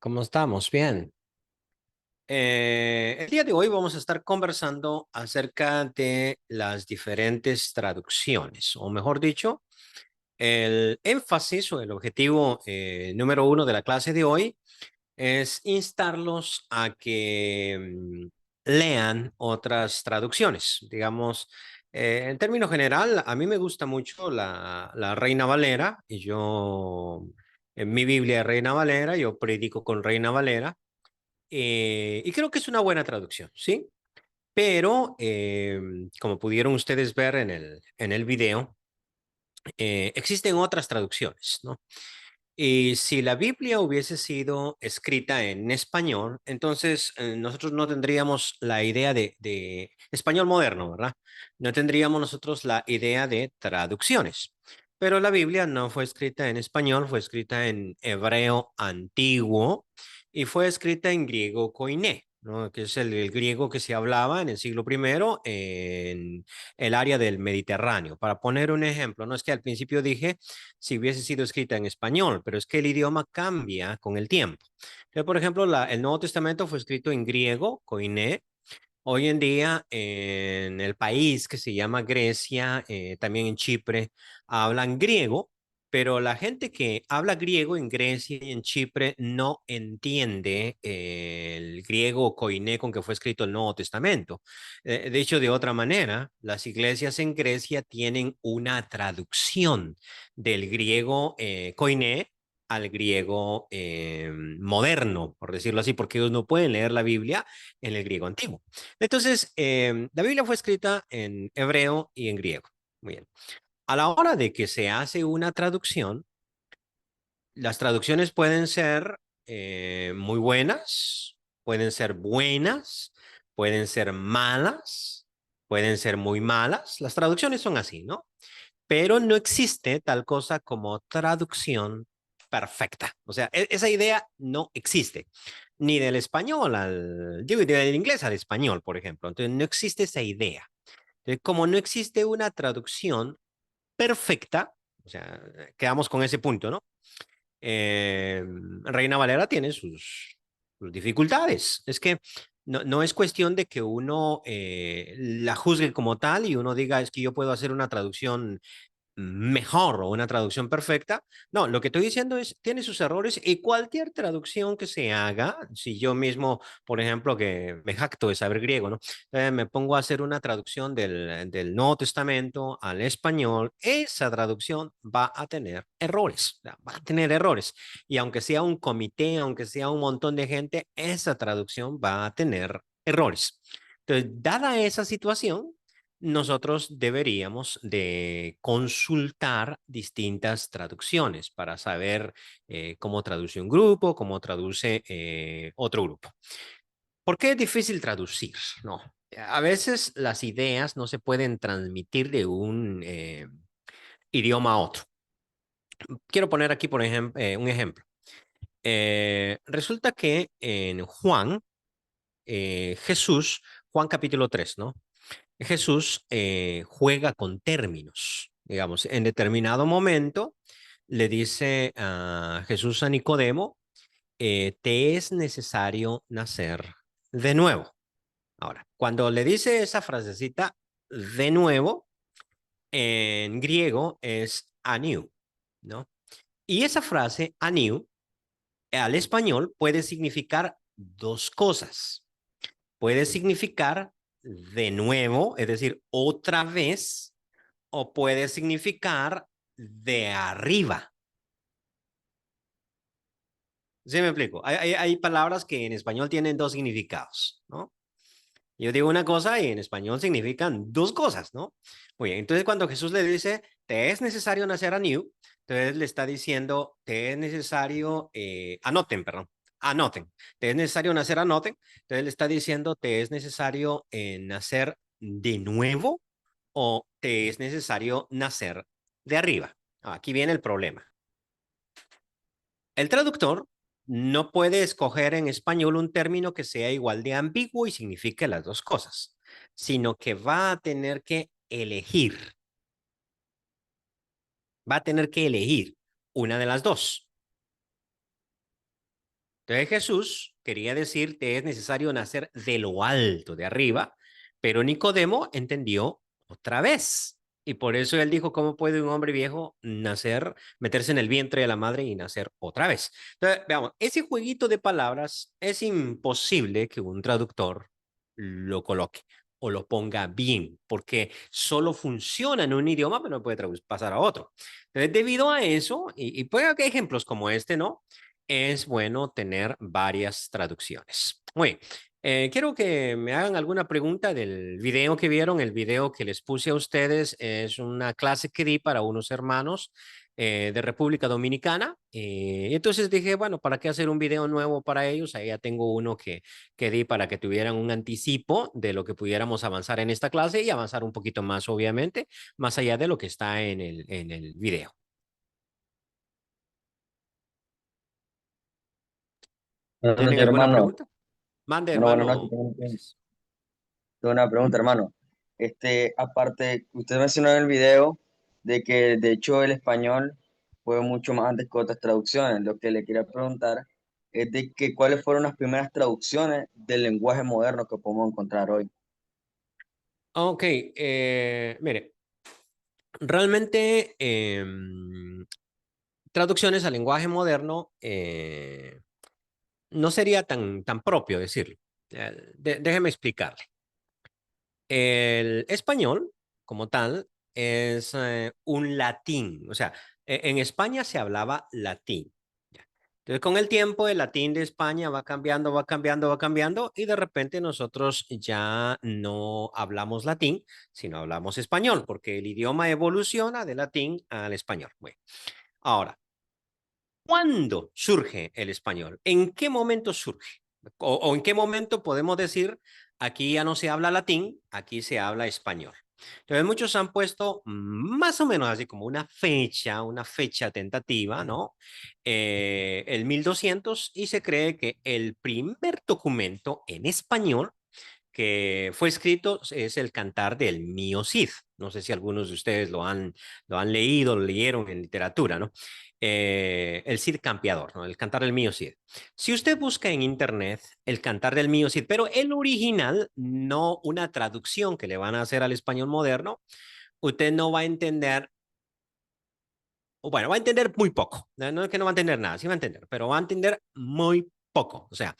¿Cómo estamos? Bien. El día de hoy vamos a estar conversando acerca de las diferentes traducciones, o mejor dicho, el énfasis o el objetivo número uno de la clase de hoy es instarlos a que lean otras traducciones. Digamos, en términos general, a mí me gusta mucho la Reina Valera y yo, en mi Biblia Reina Valera, yo predico con Reina Valera. Y creo que es una buena traducción, ¿sí? Pero, como pudieron ustedes ver en el video, existen otras traducciones, ¿no? Y si la Biblia hubiese sido escrita en español, entonces nosotros no tendríamos la idea de español moderno, ¿verdad? No tendríamos nosotros la idea de traducciones. Pero la Biblia no fue escrita en español, fue escrita en hebreo antiguo y fue escrita en griego koiné, ¿no? Que es el griego que se hablaba en el siglo primero en el área del Mediterráneo. Para poner un ejemplo, no es que al principio dije si hubiese sido escrita en español, pero es que el idioma cambia con el tiempo. Entonces, por ejemplo, el Nuevo Testamento fue escrito en griego, koiné. Hoy en día, en el país que se llama Grecia, también en Chipre, hablan griego, pero la gente que habla griego en Grecia y en Chipre no entiende el griego koiné con que fue escrito el Nuevo Testamento. De hecho, de otra manera, las iglesias en Grecia tienen una traducción del griego koiné al griego moderno, por decirlo así, porque ellos no pueden leer la Biblia en el griego antiguo. Entonces, la Biblia fue escrita en hebreo y en griego. Muy bien. A la hora de que se hace una traducción, las traducciones pueden ser muy buenas, pueden ser malas, pueden ser muy malas. Las traducciones son así, ¿no? Pero no existe tal cosa como traducción perfecta. O sea, esa idea no existe, ni del español al, digo, del inglés al español, por ejemplo. Entonces, no existe esa idea. Entonces, como no existe una traducción perfecta, o sea, quedamos con ese punto, ¿no? Eh, Reina Valera tiene sus dificultades. Es que no es cuestión de que uno la juzgue como tal y uno diga, es que yo puedo hacer una traducción mejor o una traducción perfecta. No, lo que estoy diciendo es, tiene sus errores y cualquier traducción que se haga, si yo mismo, por ejemplo, que me jacto de saber griego, ¿no? Me pongo a hacer una traducción del Nuevo Testamento al español, esa traducción va a tener errores, va a tener errores. Y aunque sea un comité, aunque sea un montón de gente, esa traducción va a tener errores. Entonces, dada esa situación, nosotros deberíamos de consultar distintas traducciones para saber cómo traduce un grupo, cómo traduce otro grupo. ¿Por qué es difícil traducir? No. A veces las ideas no se pueden transmitir de un idioma a otro. Quiero poner aquí, por ejemplo, un ejemplo. Resulta que en Juan, Jesús, Juan capítulo 3, ¿no? Jesús juega con términos. Digamos, en determinado momento le dice a Jesús a Nicodemo, te es necesario nacer de nuevo. Ahora, cuando le dice esa frasecita de nuevo, en griego es anew, ¿no? Y esa frase anew al español puede significar dos cosas. Puede significar de nuevo, es decir, otra vez, o puede significar de arriba. ¿Sí me explico? Hay palabras que en español tienen dos significados, ¿no? Yo digo una cosa y en español significan dos cosas, ¿no? Muy bien, entonces cuando Jesús le dice, te es necesario nacer anew, entonces le está diciendo, te es necesario, anoten, perdón, anoten, te es necesario nacer, anoten, entonces le está diciendo, te es necesario nacer de nuevo o te es necesario nacer de arriba. Aquí viene el problema. El traductor no puede escoger en español un término que sea igual de ambiguo y signifique las dos cosas, sino que va a tener que elegir, va a tener que elegir una de las dos. Entonces Jesús quería decir que es necesario nacer de lo alto, de arriba, pero Nicodemo entendió otra vez. Y por eso él dijo, ¿cómo puede un hombre viejo nacer, meterse en el vientre de la madre y nacer otra vez? Entonces, veamos, ese jueguito de palabras es imposible que un traductor lo coloque o lo ponga bien, porque solo funciona en un idioma, pero no puede pasar a otro. Entonces, debido a eso, y puede haber ejemplos como este, ¿no? Es bueno tener varias traducciones. Muy bien. Quiero que me hagan alguna pregunta del video que vieron. El video que les puse a ustedes es una clase que di para unos hermanos de República Dominicana. Entonces dije, bueno, ¿para qué hacer un video nuevo para ellos? Ahí ya tengo uno que di para que tuvieran un anticipo de lo que pudiéramos avanzar en esta clase y avanzar un poquito más, obviamente, más allá de lo que está en el video. Buenas ¿Tienen noches, alguna hermano. pregunta? Mande, Bueno, buenas noches. hermano Moisés. Tengo una pregunta, hermano. Aparte, usted mencionó en el video de que de hecho el español fue mucho más antes que otras traducciones. Lo que le quería preguntar es de que cuáles fueron las primeras traducciones del lenguaje moderno que podemos encontrar hoy. Ok, mire, realmente traducciones al lenguaje moderno no sería tan propio decirlo. Déjeme explicarle. El español, como tal, es un latín. O sea, en España se hablaba latín. ¿Ya? Entonces, con el tiempo, el latín de España va cambiando, va cambiando, va cambiando, y de repente nosotros ya no hablamos latín, sino hablamos español, porque el idioma evoluciona del latín al español. Bueno, ahora, ¿cuándo surge el español? ¿En qué momento surge? O en qué momento podemos decir, aquí ya no se habla latín, aquí se habla español? Entonces muchos han puesto más o menos así como una fecha tentativa, ¿no? El 1200 y se cree que el primer documento en español que fue escrito es el Cantar del Mío Cid. No sé si algunos de ustedes lo han leído, lo leyeron en literatura, ¿no? El Cid Campeador, ¿no? El Cantar del Mío Cid. Si usted busca en internet el Cantar del Mío Cid, pero el original, no una traducción que le van a hacer al español moderno, usted no va a entender, o bueno, va a entender muy poco. No es que no va a entender nada, sí va a entender, pero va a entender muy poco. O sea,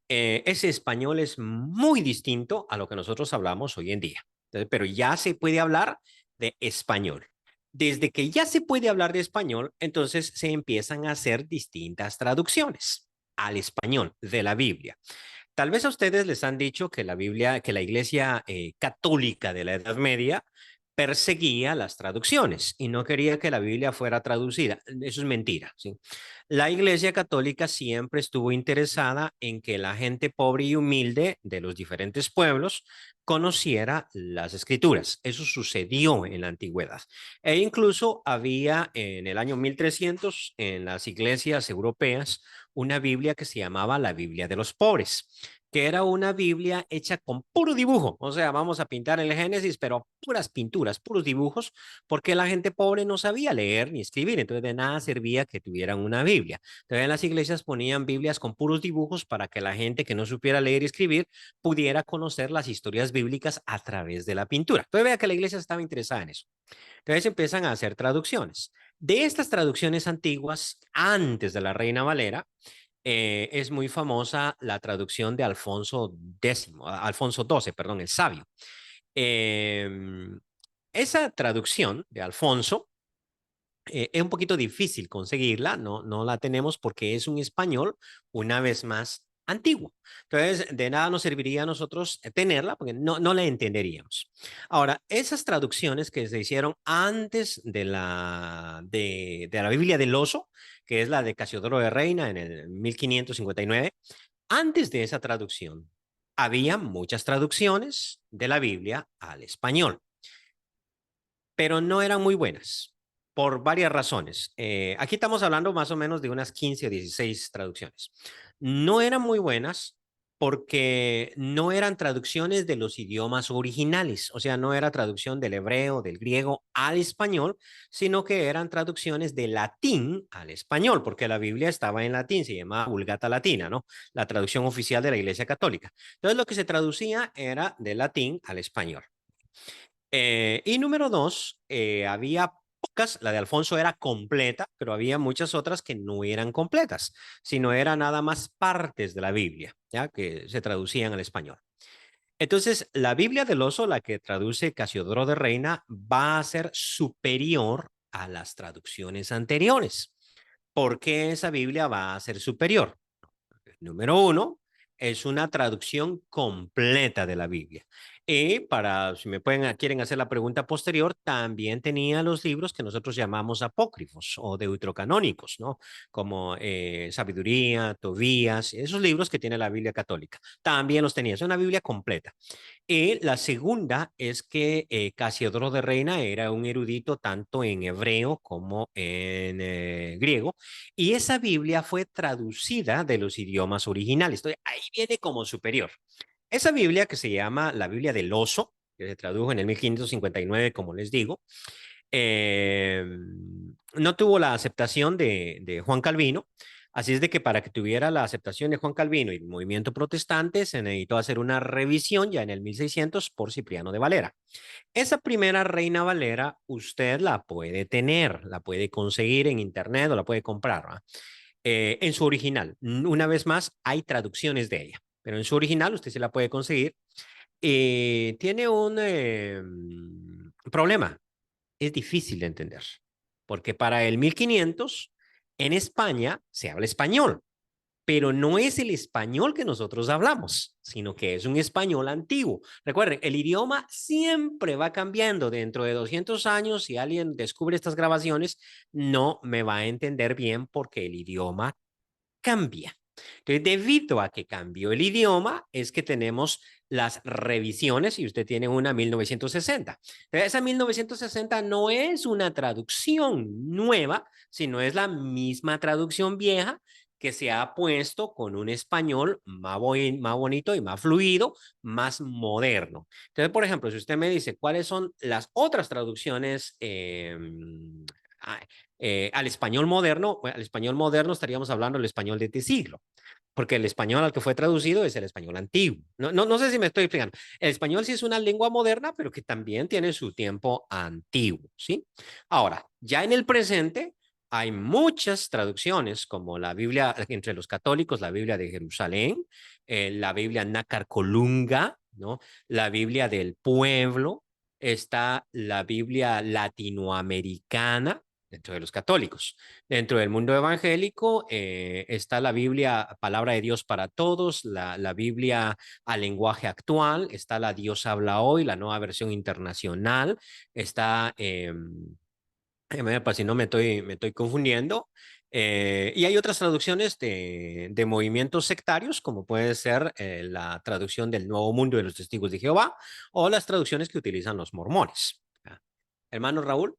ese español es muy distinto a lo que nosotros hablamos hoy en día. Entonces, pero ya se puede hablar de español. Desde que ya se puede hablar de español, entonces se empiezan a hacer distintas traducciones al español de la Biblia. Tal vez a ustedes les han dicho que la Biblia, que la Iglesia católica de la Edad Media perseguía las traducciones y no quería que la Biblia fuera traducida. Eso es mentira, ¿sí? La Iglesia Católica siempre estuvo interesada en que la gente pobre y humilde de los diferentes pueblos conociera las escrituras. Eso sucedió en la antigüedad. E incluso había en el año 1300 en las iglesias europeas una Biblia que se llamaba la Biblia de los pobres, que era una Biblia hecha con puro dibujo. O sea, vamos a pintar el Génesis, pero puras pinturas, puros dibujos, porque la gente pobre no sabía leer ni escribir, entonces de nada servía que tuvieran una Biblia. Entonces en las iglesias ponían Biblias con puros dibujos para que la gente que no supiera leer y escribir pudiera conocer las historias bíblicas a través de la pintura. Entonces vea que la iglesia estaba interesada en eso. Entonces empiezan a hacer traducciones. De estas traducciones antiguas, antes de la Reina Valera, es muy famosa la traducción de Alfonso XII, perdón, el sabio. Eh, esa traducción de Alfonso es un poquito difícil conseguirla, no la tenemos porque es un español, una vez más, antiguo. Entonces, de nada nos serviría a nosotros tenerla porque no la entenderíamos. Ahora, esas traducciones que se hicieron antes de la Biblia del Oso, que es la de Casiodoro de Reina en el 1559, antes de esa traducción, había muchas traducciones de la Biblia al español, pero no eran muy buenas por varias razones. Aquí estamos hablando más o menos de unas 15 o 16 traducciones. No eran muy buenas porque no eran traducciones de los idiomas originales, o sea, no era traducción del hebreo, del griego al español, sino que eran traducciones de latín al español, porque la Biblia estaba en latín, se llamaba Vulgata Latina, ¿no? La traducción oficial de la Iglesia Católica. Entonces, lo que se traducía era de latín al español. Y número dos, había pocas, la de Alfonso era completa, pero había muchas otras que no eran completas, sino eran nada más partes de la Biblia, ¿ya? Que se traducían al español. Entonces, la Biblia del Oso, la que traduce Casiodoro de Reina, va a ser superior a las traducciones anteriores. ¿Por qué esa Biblia va a ser superior? Número uno, es una traducción completa de la Biblia. Y para, si me pueden, quieren hacer la pregunta posterior, también tenía los libros que nosotros llamamos apócrifos o deuterocanónicos, ¿no? Como Sabiduría, Tobías, esos libros que tiene la Biblia católica. También los tenía. Es una Biblia completa. Y la segunda es que Casiodoro de Reina era un erudito tanto en hebreo como en griego, y esa Biblia fue traducida de los idiomas originales. Entonces, ahí viene como superior. Esa Biblia que se llama la Biblia del Oso, que se tradujo en el 1559, como les digo, eh, no tuvo la aceptación de Juan Calvino. Así es de que para que tuviera la aceptación de Juan Calvino y el movimiento protestante se necesitó hacer una revisión ya en el 1600 por Cipriano de Valera. Esa primera Reina Valera usted la puede tener, la puede conseguir en internet o la puede comprar, ¿va? En su original. Una vez más, hay traducciones de ella, pero en su original usted se la puede conseguir. Tiene un problema, es difícil de entender, porque para el 1500 en España se habla español, pero no es el español que nosotros hablamos, sino que es un español antiguo. Recuerden, el idioma siempre va cambiando. Dentro de 200 años, si alguien descubre estas grabaciones, no me va a entender bien porque el idioma cambia. Entonces, debido a que cambió el idioma, es que tenemos las revisiones y usted tiene una 1960. Entonces, esa 1960 no es una traducción nueva, sino es la misma traducción vieja que se ha puesto con un español más bonito y más fluido, más moderno. Entonces, por ejemplo, si usted me dice cuáles son las otras traducciones al español moderno, bueno, al español moderno estaríamos hablando del español de este siglo, porque el español al que fue traducido es el español antiguo. No sé si me estoy explicando. El español sí es una lengua moderna, pero que también tiene su tiempo antiguo, ¿sí? Ahora, ya en el presente hay muchas traducciones, como la Biblia entre los católicos, la Biblia de Jerusalén, la Biblia Nácar Colunga, ¿no? La Biblia del pueblo, está la Biblia latinoamericana, dentro de los católicos. Dentro del mundo evangélico está la Biblia, Palabra de Dios para Todos, la Biblia al lenguaje actual, está la Dios habla hoy, la nueva versión internacional, está, para si no me estoy confundiendo, y hay otras traducciones de movimientos sectarios, como puede ser la traducción del Nuevo Mundo de los Testigos de Jehová o las traducciones que utilizan los mormones. Hermano Raúl.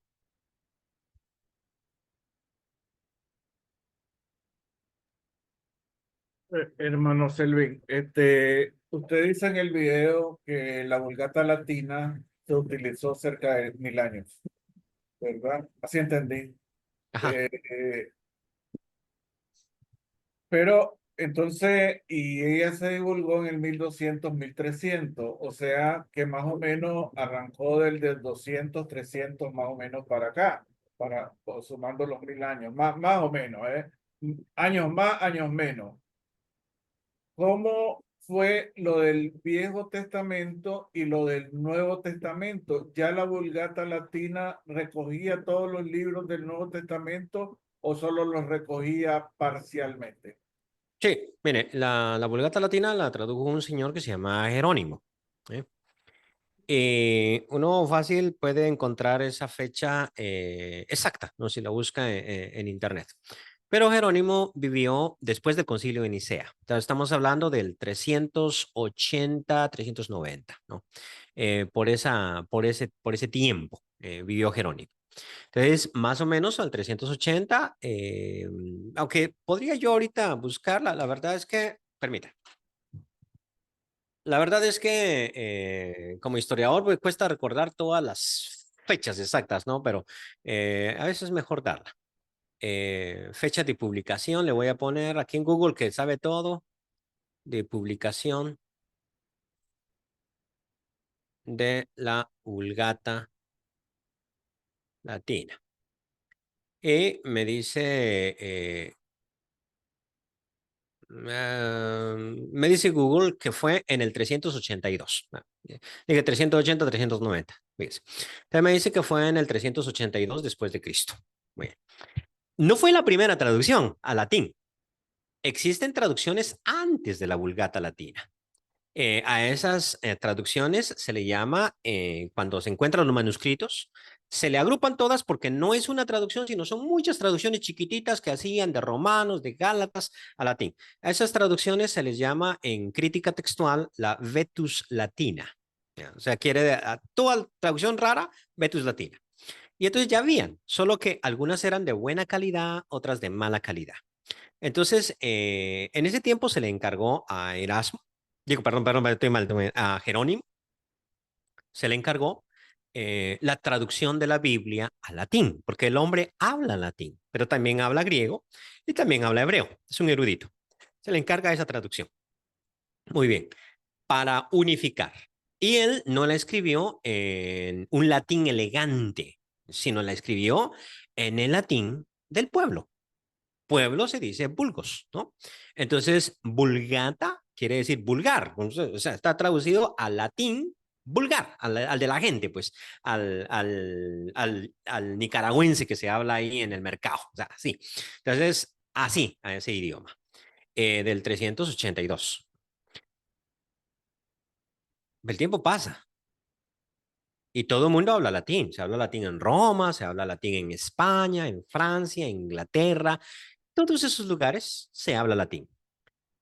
Hermano Selvin, usted dice en el video que la Vulgata Latina se utilizó cerca de 1000 años, ¿verdad? Así entendí. Ajá. Eh, eh, pero entonces, y ella se divulgó en el 1200, 1300, o sea que más o menos arrancó del 200, 300 más o menos para acá, sumando los 1000 años, más o menos, ¿eh? Años más, años menos. ¿Cómo fue lo del Viejo Testamento y lo del Nuevo Testamento? ¿Ya la Vulgata Latina recogía todos los libros del Nuevo Testamento o solo los recogía parcialmente? Sí, mire, la Vulgata Latina la tradujo un señor que se llama Jerónimo. ¿Eh? Uno fácil puede encontrar esa fecha exacta, ¿no? Si la busca en internet. Pero Jerónimo vivió después del Concilio de Nicea. Entonces, estamos hablando del 380, 390, ¿no? Por ese tiempo vivió Jerónimo. Entonces, más o menos al 380, aunque podría yo ahorita buscarla, la verdad es que, permita. La verdad es que como historiador me cuesta recordar todas las fechas exactas, ¿no? Pero a veces es mejor darla. Fecha de publicación, le voy a poner aquí en Google que sabe todo, de publicación de la Vulgata Latina. Y me dice, me dice Google que fue en el 382. Dije 380, 390. Fíjese. Entonces me dice que fue en el 382 después de Cristo. Muy bien. No fue la primera traducción al latín. Existen traducciones antes de la Vulgata Latina. A esas traducciones se le llama, cuando se encuentran los manuscritos, se le agrupan todas porque no es una traducción, sino son muchas traducciones chiquititas que hacían de romanos, de gálatas a latín. A esas traducciones se les llama en crítica textual la Vetus Latina. ¿Ya? O sea, a toda traducción rara, Vetus Latina. Y entonces ya habían, solo que algunas eran de buena calidad, otras de mala calidad. Entonces, en ese tiempo se le encargó a Erasmo, digo, perdón, estoy mal, a Jerónimo, se le encargó la traducción de la Biblia al latín, porque el hombre habla latín, pero también habla griego y también habla hebreo, es un erudito. Se le encarga esa traducción. Muy bien, para unificar. Y él no la escribió en un latín elegante, sino la escribió en el latín del pueblo. Pueblo se dice vulgos, ¿no? Entonces, vulgata quiere decir vulgar, o sea, está traducido al latín vulgar, al de la gente, pues, al nicaragüense que se habla ahí en el mercado, o sea, sí. Entonces, así, a ese idioma, del 382. El tiempo pasa y todo el mundo habla latín. Se habla latín en Roma, se habla latín en España, en Francia, en Inglaterra. Todos esos lugares se habla latín.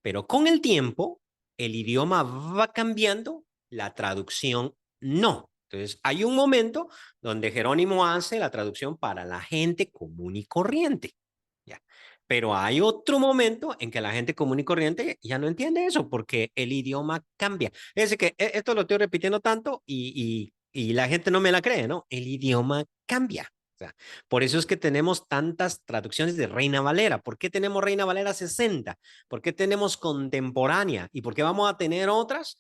Pero con el tiempo, el idioma va cambiando, la traducción no. Entonces, hay un momento donde Jerónimo hace la traducción para la gente común y corriente. ¿Ya? Pero hay otro momento en que la gente común y corriente ya no entiende eso porque el idioma cambia. Es decir, que esto lo estoy repitiendo tanto y la gente no me la cree, ¿no? El idioma cambia. O sea, por eso es que tenemos tantas traducciones de Reina Valera. ¿Por qué tenemos Reina Valera 60? ¿Por qué tenemos contemporánea? ¿Y por qué vamos a tener otras?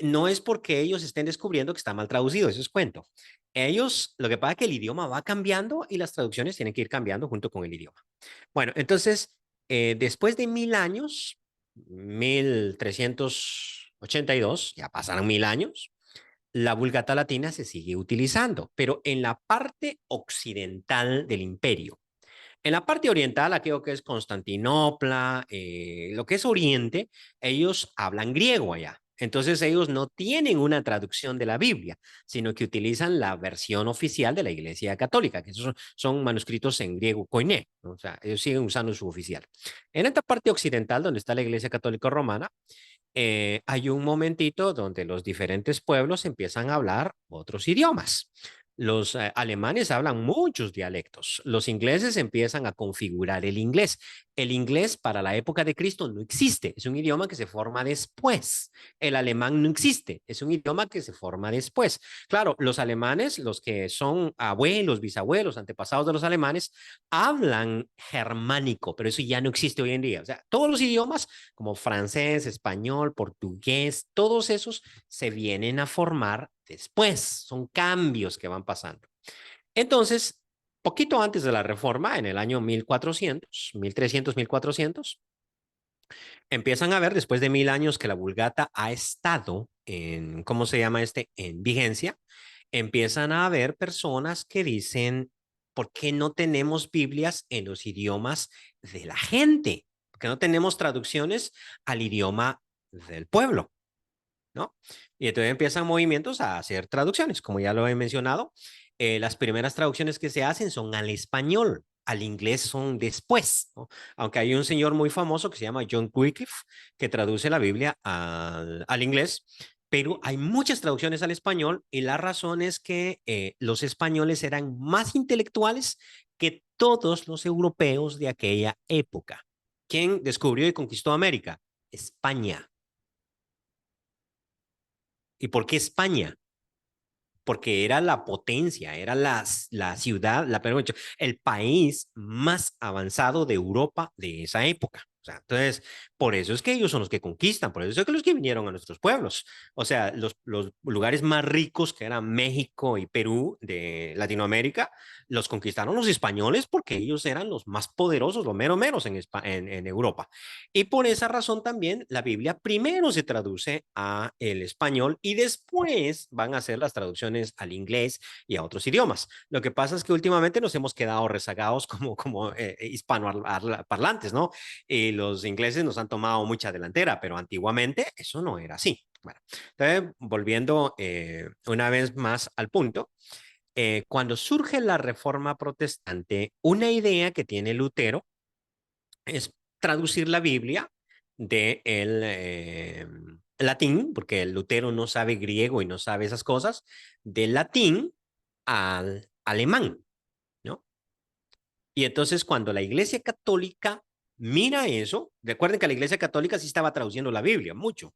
No es porque ellos estén descubriendo que está mal traducido, eso es cuento. Ellos, lo que pasa es que el idioma va cambiando y las traducciones tienen que ir cambiando junto con el idioma. Bueno, entonces, después de 1000 años, 1382, ya pasaron 1000 años, la Vulgata Latina se sigue utilizando, pero en la parte occidental del imperio. En la parte oriental, aquello que es Constantinopla, lo que es Oriente, ellos hablan griego allá. Entonces ellos no tienen una traducción de la Biblia, sino que utilizan la versión oficial de la Iglesia Católica, que son manuscritos en griego koiné, ¿no? O sea, ellos siguen usando su oficial. En esta parte occidental, donde está la Iglesia Católica Romana, hay un momentito donde los diferentes pueblos empiezan a hablar otros idiomas. Los alemanes hablan muchos dialectos. Los ingleses empiezan a configurar el inglés. El inglés para la época de Cristo no existe. Es un idioma que se forma después. El alemán no existe. Es un idioma que se forma después. Claro, los alemanes, los que son abuelos, bisabuelos, antepasados de los alemanes, hablan germánico, pero eso ya no existe hoy en día. O sea, todos los idiomas como francés, español, portugués, todos esos se vienen a formar después, son cambios que van pasando. Entonces, poquito antes de la reforma, en el año 1400, 1300, 1400, empiezan a ver, después de 1000 años que la Vulgata ha estado en, ¿cómo se llama este? En vigencia, empiezan a haber personas que dicen, ¿por qué no tenemos Biblias en los idiomas de la gente? ¿Por qué no tenemos traducciones al idioma del pueblo? ¿No? Y entonces empiezan movimientos a hacer traducciones, como ya lo he mencionado. Las primeras traducciones que se hacen son al español, al inglés son después, ¿no? Aunque hay un señor muy famoso que se llama John Wycliffe, que traduce la Biblia al inglés, pero hay muchas traducciones al español y la razón es que los españoles eran más intelectuales que todos los europeos de aquella época. ¿Quién descubrió y conquistó América? España. ¿Y por qué España? Porque era la potencia, era la ciudad, perdón, el país más avanzado de Europa de esa época. O sea, entonces, por eso es que ellos son los que conquistan, por eso es que los que vinieron a nuestros pueblos. O sea, los lugares más ricos que eran México y Perú de Latinoamérica, los conquistaron los españoles porque ellos eran los más poderosos, los meros en Europa. Y por esa razón también la Biblia primero se traduce a el español y después van a hacer las traducciones al inglés y a otros idiomas. Lo que pasa es que últimamente nos hemos quedado rezagados como hispanoparlantes, ¿no? Y los ingleses nos han tomado mucha delantera, pero antiguamente eso no era así. Bueno, entonces, volviendo una vez más al punto, cuando surge la reforma protestante, una idea que tiene Lutero es traducir la Biblia del latín, porque el Lutero no sabe griego y no sabe esas cosas, del latín al alemán, ¿no? Y entonces cuando la Iglesia Católica mira eso, recuerden que la Iglesia Católica sí estaba traduciendo la Biblia, mucho.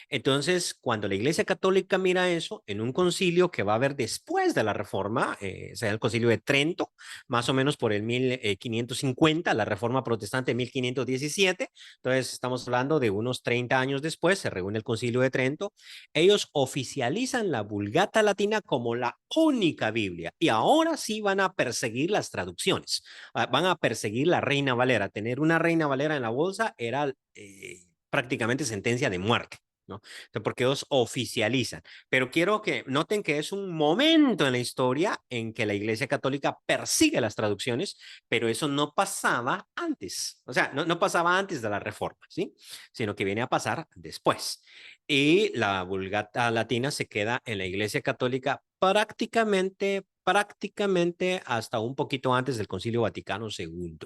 Entonces, cuando la Iglesia Católica mira eso, en un concilio que va a haber después de la Reforma, sea el concilio de Trento, más o menos por el 1550, la Reforma Protestante 1517, entonces estamos hablando de unos 30 años después, se reúne el concilio de Trento, ellos oficializan la Vulgata Latina como la única Biblia y ahora sí van a perseguir las traducciones, van a perseguir la Reina Valera. Tener una Reina Valera en la bolsa era prácticamente sentencia de muerte, ¿no? Porque ellos oficializan. Pero quiero que noten que es un momento en la historia en que la Iglesia Católica persigue las traducciones, pero eso no pasaba antes. O sea, no pasaba antes de la Reforma, ¿sí? Sino que viene a pasar después. Y la Vulgata Latina se queda en la Iglesia Católica prácticamente hasta un poquito antes del Concilio Vaticano II.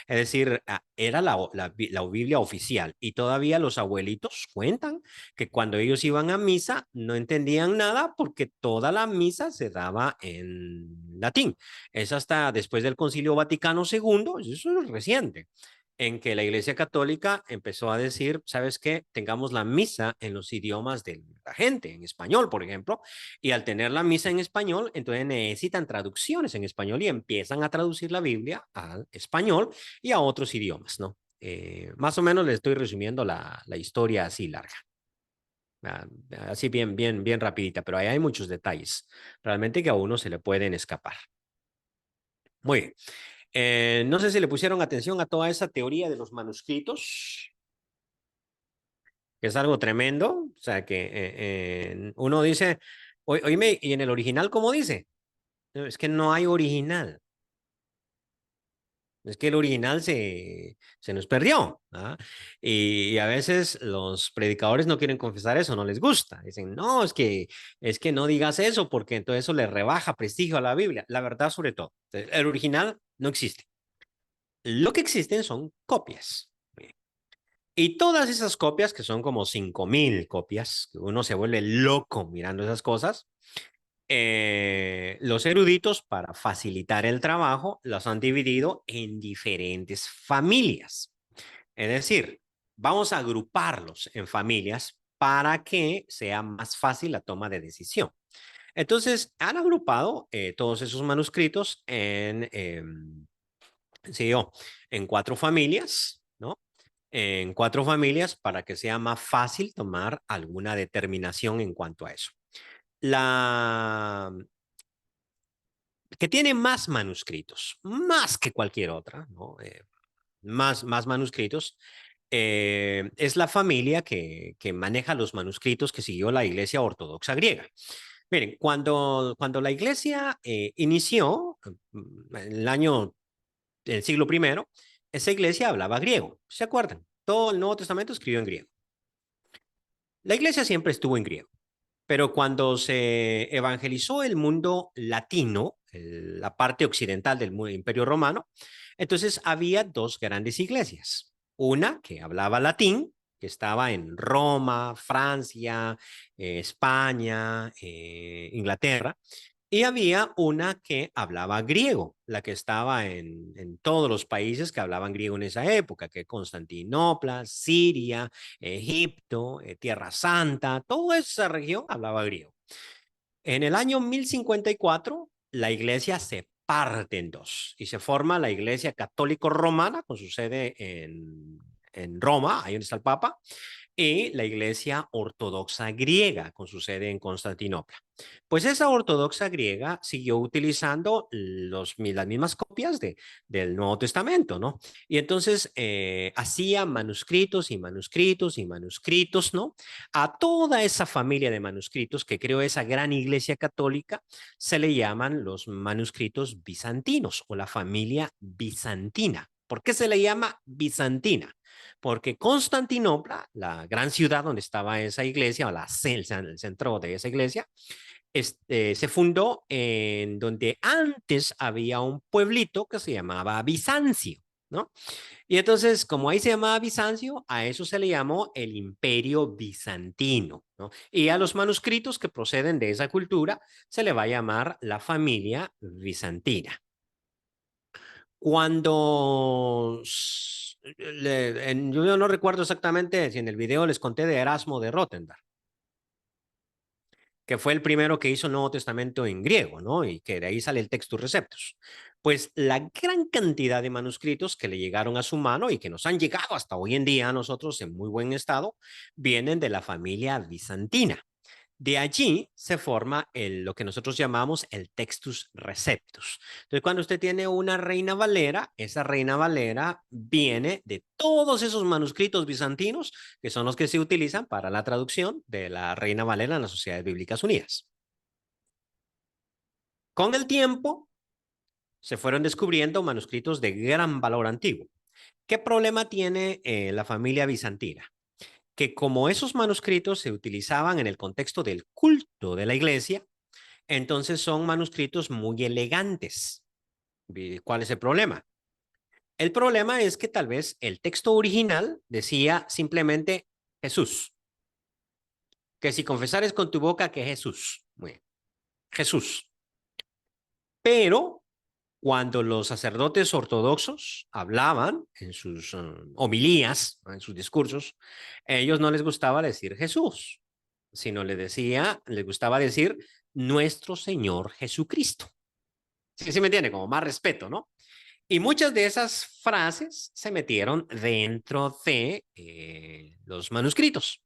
Es decir, era la Biblia oficial y todavía los abuelitos cuentan que cuando ellos iban a misa no entendían nada porque toda la misa se daba en latín. Es hasta después del Concilio Vaticano II, eso es reciente, en que la Iglesia Católica empezó a decir, ¿sabes qué? Tengamos la misa en los idiomas de la gente, en español, por ejemplo, y al tener la misa en español, entonces necesitan traducciones en español y empiezan a traducir la Biblia al español y a otros idiomas, ¿no? Más o menos le estoy resumiendo la historia así larga. Así bien rapidita, pero ahí hay muchos detalles, realmente que a uno se le pueden escapar. Muy bien. No sé si le pusieron atención a toda esa teoría de los manuscritos, que es algo tremendo. O sea, que uno dice, oíme, ¿y en el original cómo dice? No, es que no hay original. Es que el original se nos perdió. ¿Ah? Y a veces los predicadores no quieren confesar eso, no les gusta. Dicen, no, es que no digas eso porque entonces eso le rebaja prestigio a la Biblia. La verdad sobre todo, el original no existe. Lo que existen son copias. Y todas esas copias, que son como 5,000 copias, que uno se vuelve loco mirando esas cosas, los eruditos, para facilitar el trabajo, los han dividido en diferentes familias. Es decir, vamos a agruparlos en familias para que sea más fácil la toma de decisión. Entonces, han agrupado todos esos manuscritos sí, en 4 familias, ¿no? En 4 familias para que sea más fácil tomar alguna determinación en cuanto a eso. La que tiene más manuscritos, más que cualquier otra, ¿no? Más manuscritos, es la familia que maneja los manuscritos que siguió la Iglesia Ortodoxa griega. Miren, cuando la Iglesia inició, en el siglo I, esa iglesia hablaba griego, ¿se acuerdan? Todo el Nuevo Testamento escribió en griego. La iglesia siempre estuvo en griego. Pero cuando se evangelizó el mundo latino, la parte occidental del Imperio Romano, entonces había 2 grandes iglesias. Una que hablaba latín, que estaba en Roma, Francia, España, Inglaterra, Y había una que hablaba griego, la que estaba en todos los países que hablaban griego en esa época, que Constantinopla, Siria, Egipto, Tierra Santa, toda esa región hablaba griego. En el año 1054, la iglesia se parte en dos y se forma la iglesia católico romana con su sede en Roma, ahí donde está el Papa, y la iglesia ortodoxa griega con su sede en Constantinopla. Pues esa ortodoxa griega siguió utilizando las mismas copias del Nuevo Testamento, ¿no? Y entonces hacía manuscritos y manuscritos y manuscritos, ¿no? A toda esa familia de manuscritos que creó esa gran iglesia católica se le llaman los manuscritos bizantinos o la familia bizantina. ¿Por qué se le llama bizantina? Porque Constantinopla, la gran ciudad donde estaba esa iglesia, o el centro de esa iglesia, se fundó en donde antes había un pueblito que se llamaba Bizancio, ¿no? Y entonces, como ahí se llamaba Bizancio, a eso se le llamó el Imperio Bizantino, ¿no? Y a los manuscritos que proceden de esa cultura se le va a llamar la familia bizantina. Cuando yo no recuerdo exactamente si en el video les conté de Erasmo de Rotterdam, que fue el primero que hizo el Nuevo Testamento en griego, ¿no? Y que de ahí sale el Textus Receptus. Pues la gran cantidad de manuscritos que le llegaron a su mano y que nos han llegado hasta hoy en día a nosotros en muy buen estado, vienen de la familia bizantina. De allí se forma lo que nosotros llamamos el Textus Receptus. Entonces, cuando usted tiene una Reina Valera, esa Reina Valera viene de todos esos manuscritos bizantinos que son los que se utilizan para la traducción de la Reina Valera en las Sociedades Bíblicas Unidas. Con el tiempo, se fueron descubriendo manuscritos de gran valor antiguo. ¿Qué problema tiene la familia bizantina? Que como esos manuscritos se utilizaban en el contexto del culto de la iglesia, entonces son manuscritos muy elegantes. ¿Cuál es el problema? El problema es que tal vez el texto original decía simplemente Jesús, que si confesares con tu boca que Jesús, Jesús. Pero cuando los sacerdotes ortodoxos hablaban en sus homilías, en sus discursos, a ellos no les gustaba decir Jesús, sino les gustaba decir nuestro Señor Jesucristo. Sí me entiende, como más respeto, ¿no? Y muchas de esas frases se metieron dentro de los manuscritos,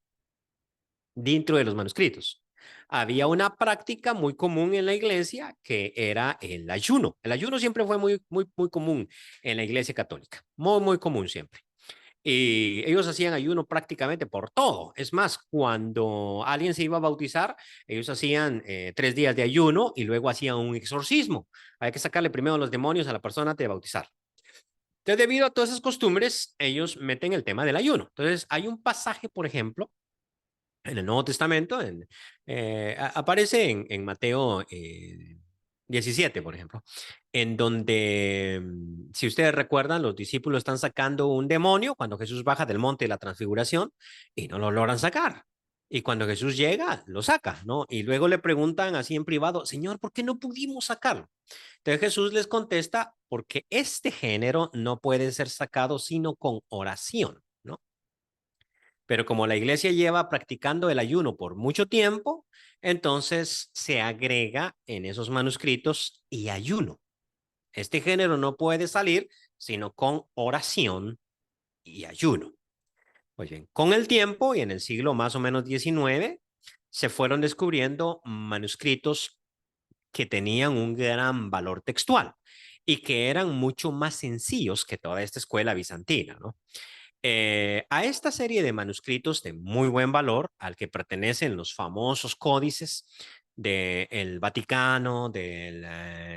dentro de los manuscritos. Había una práctica muy común en la iglesia que era el ayuno. El ayuno siempre fue muy común en la iglesia católica, muy común siempre. Y ellos hacían ayuno prácticamente por todo. Es más, cuando alguien se iba a bautizar, ellos hacían 3 días de ayuno y luego hacían un exorcismo. Hay que sacarle primero los demonios a la persona antes de bautizar. Entonces, debido a todas esas costumbres, ellos meten el tema del ayuno. Entonces, hay un pasaje, por ejemplo, en el Nuevo Testamento, aparece en Mateo 17, por ejemplo, en donde, si ustedes recuerdan, los discípulos están sacando un demonio cuando Jesús baja del monte de la transfiguración y no lo logran sacar. Y cuando Jesús llega, lo saca, ¿no? Y luego le preguntan así en privado, Señor, ¿por qué no pudimos sacarlo? Entonces Jesús les contesta, porque este género no puede ser sacado sino con oración, ¿no? Pero como la iglesia lleva practicando el ayuno por mucho tiempo, entonces se agrega en esos manuscritos y ayuno. Este género no puede salir sino con oración y ayuno. Pues bien, con el tiempo y en el siglo más o menos XIX, se fueron descubriendo manuscritos que tenían un gran valor textual y que eran mucho más sencillos que toda esta escuela bizantina, ¿no? A esta serie de manuscritos de muy buen valor, al que pertenecen los famosos códices del Vaticano, del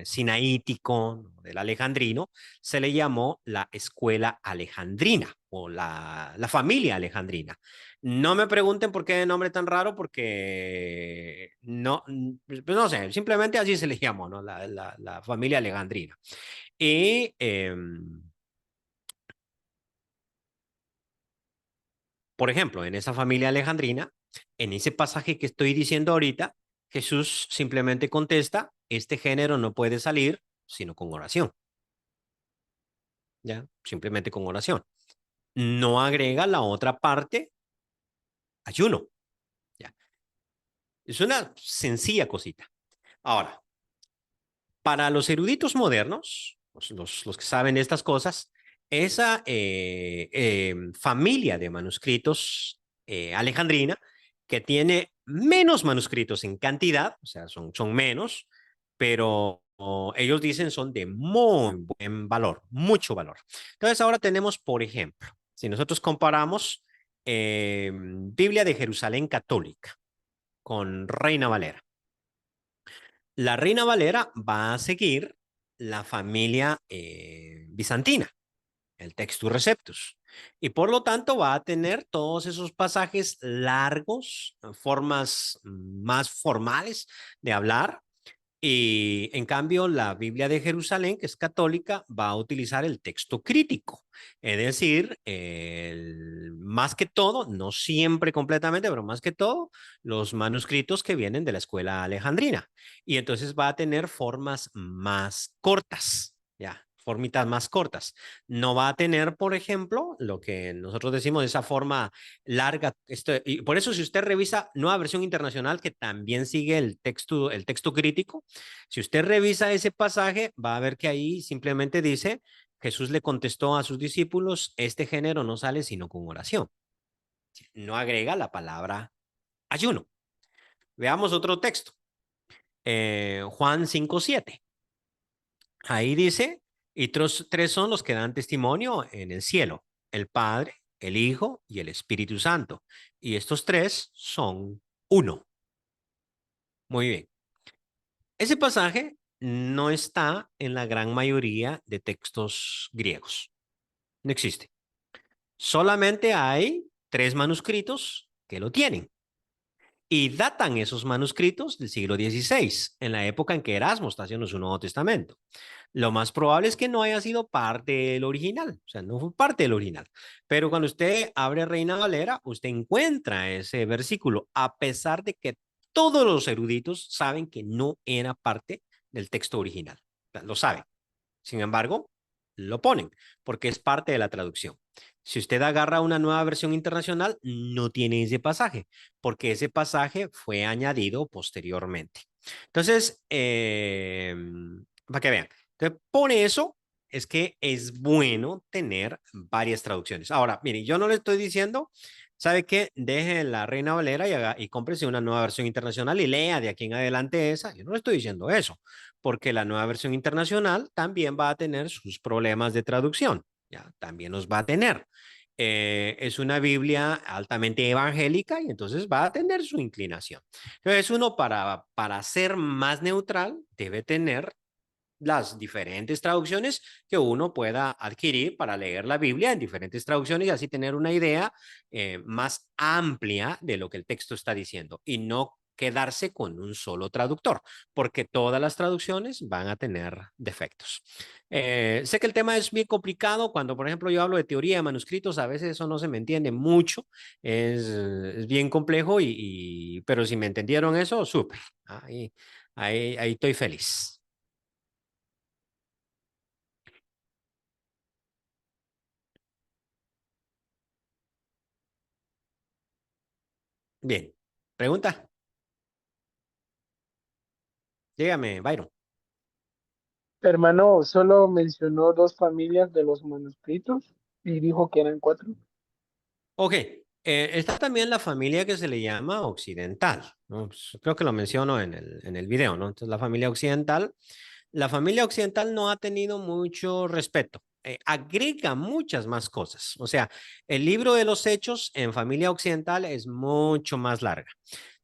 Sinaítico, del Alejandrino, se le llamó la escuela alejandrina o la familia alejandrina. No me pregunten por qué el nombre tan raro, porque no, pues no sé, simplemente así se le llamó, ¿no? La familia alejandrina. Y por ejemplo, en esa familia alejandrina, en ese pasaje que estoy diciendo ahorita, Jesús simplemente contesta este género no puede salir sino con oración. ¿Ya? Simplemente con oración. No agrega la otra parte, ayuno. ¿Ya? Es una sencilla cosita. Ahora, para los eruditos modernos, los que saben de estas cosas, esa familia de manuscritos alejandrina, que tiene menos manuscritos en cantidad, o sea, son menos, pero ellos dicen son de muy buen valor, mucho valor. Entonces, ahora tenemos, por ejemplo, si nosotros comparamos Biblia de Jerusalén católica con Reina Valera. La Reina Valera va a seguir la familia bizantina, el Textus Receptus, y por lo tanto va a tener todos esos pasajes largos, formas más formales de hablar, y en cambio, la Biblia de Jerusalén, que es católica, va a utilizar el texto crítico. Es decir, más que todo, no siempre completamente, pero más que todo, los manuscritos que vienen de la escuela alejandrina. Y entonces va a tener formas más cortas, ya, formitas más cortas. No va a tener, por ejemplo, lo que nosotros decimos, esa forma larga. Y por eso, si usted revisa Nueva Versión Internacional, que también sigue el texto crítico, si usted revisa ese pasaje, va a ver que ahí simplemente dice, Jesús le contestó a sus discípulos, este género no sale sino con oración. No agrega la palabra ayuno. Veamos otro texto. Juan 5:7. Ahí dice, y tres son los que dan testimonio en el cielo, el Padre, el Hijo y el Espíritu Santo. Y estos tres son uno. Muy bien. Ese pasaje no está en la gran mayoría de textos griegos. No existe. Solamente hay 3 manuscritos que lo tienen. Y datan esos manuscritos del siglo XVI, en la época en que Erasmo está haciendo su Nuevo Testamento. Lo más probable es que no haya sido parte del original, o sea, no fue parte del original. Pero cuando usted abre Reina Valera, usted encuentra ese versículo, a pesar de que todos los eruditos saben que no era parte del texto original. O sea, lo saben. Sin embargo, lo ponen porque es parte de la traducción. Si usted agarra una nueva versión internacional, no tiene ese pasaje, porque ese pasaje fue añadido posteriormente. Entonces, para que vean, entonces, por eso es que es bueno tener varias traducciones. Ahora, mire, yo no le estoy diciendo, ¿sabe qué? Deje la Reina Valera y cómprese una nueva versión internacional y lea de aquí en adelante esa. Yo no le estoy diciendo eso, porque la nueva versión internacional también va a tener sus problemas de traducción, ya, también los va a tener. Es una Biblia altamente evangélica y entonces va a tener su inclinación. Entonces uno para ser más neutral debe tener las diferentes traducciones que uno pueda adquirir para leer la Biblia en diferentes traducciones y así tener una idea más amplia de lo que el texto está diciendo y no quedarse con un solo traductor, porque todas las traducciones van a tener defectos. Sé que el tema es bien complicado. Cuando, por ejemplo, yo hablo de teoría de manuscritos, a veces eso no se me entiende mucho. Es bien complejo, pero si me entendieron eso, súper. Ahí estoy feliz. Bien. Pregunta. Dígame, Byron. Hermano, solo mencionó dos familias de los manuscritos y dijo que eran cuatro. Ok. Está también la familia que se le llama occidental, ¿no? Pues, creo que lo menciono en el video, ¿no? Entonces, la familia occidental no ha tenido mucho respeto. Agrega muchas más cosas. O sea, el libro de los Hechos en familia occidental es mucho más larga.